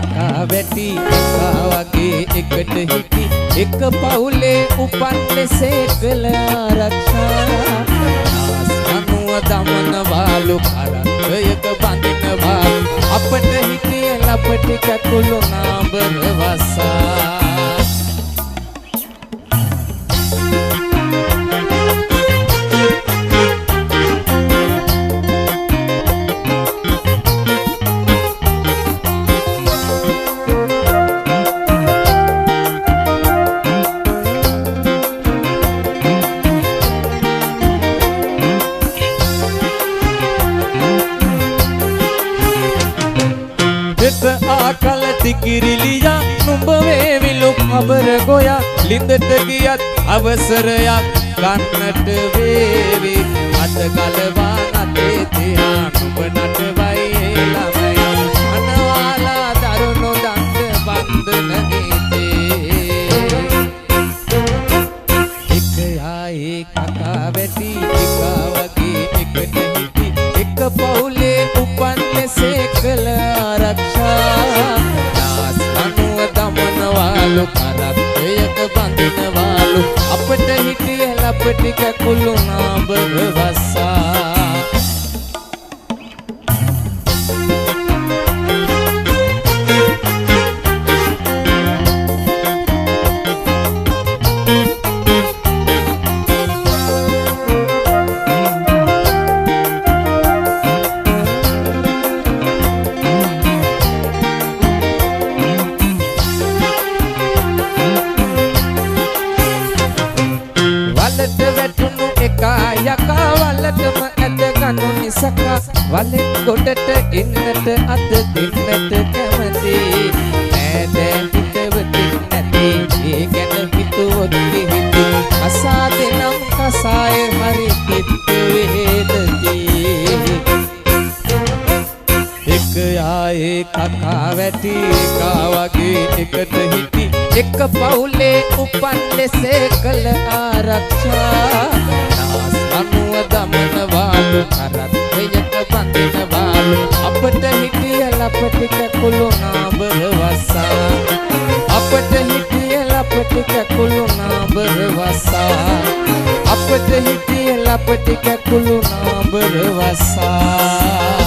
කකා වැටි එකා වගේ එකට හිටි එක පවුලේ උපන් ලෙසේ කළ ආරක්ෂා අනුව දමනවාලු කරත්තයක බඳිනවා අපට හිටිය ලපටි කැකුළු නාඹර වසා ආකල තිකිරිලියා නුඹ වේවිලු කබර ගෝයා ලිඳට ගියත් අවසරයක් ගන්නට වේවි අත ගලවා නටේ තියා නුඹ නටවයි ළමයි අනවාලා දරුණු දණ්ඩ බන්ධන ගීතේ එක යායේ කකා වැටි එකා වගේ එකට හිටි එක පවුලේ උපන් ලෙසේ කළ ආරක්ෂා දමනවාලු කරත්තයක බඳිනවාලු අපට හිටිය ලපටි කැකුළු නාඹර වසා යකා වලටම ඇද ගනු නිසකා වලෙන් ගොඩට එන්නට අත දෙන්නට කැමති ඈදෑ හිතවතින් නැති ඒ ගැන හිතුවොත් හිති අසාදෙනම් කසාය හරි හිත වේදති එක යායේ කකා වැටි එකා වගේ එකට හිටි එක පවුලේ උපන් ලෙසේ කළ ආරක්ෂා අනුව දමනවාලු කරත්තයක බඳිනවාලු අපට හිටිය ලපටි කැකුළු නාඹර වසා අපට හිටිය ලපටි කැකුළු නාඹර වසා අපට හිටිය ලපටි කැකුළු නාඹර වසා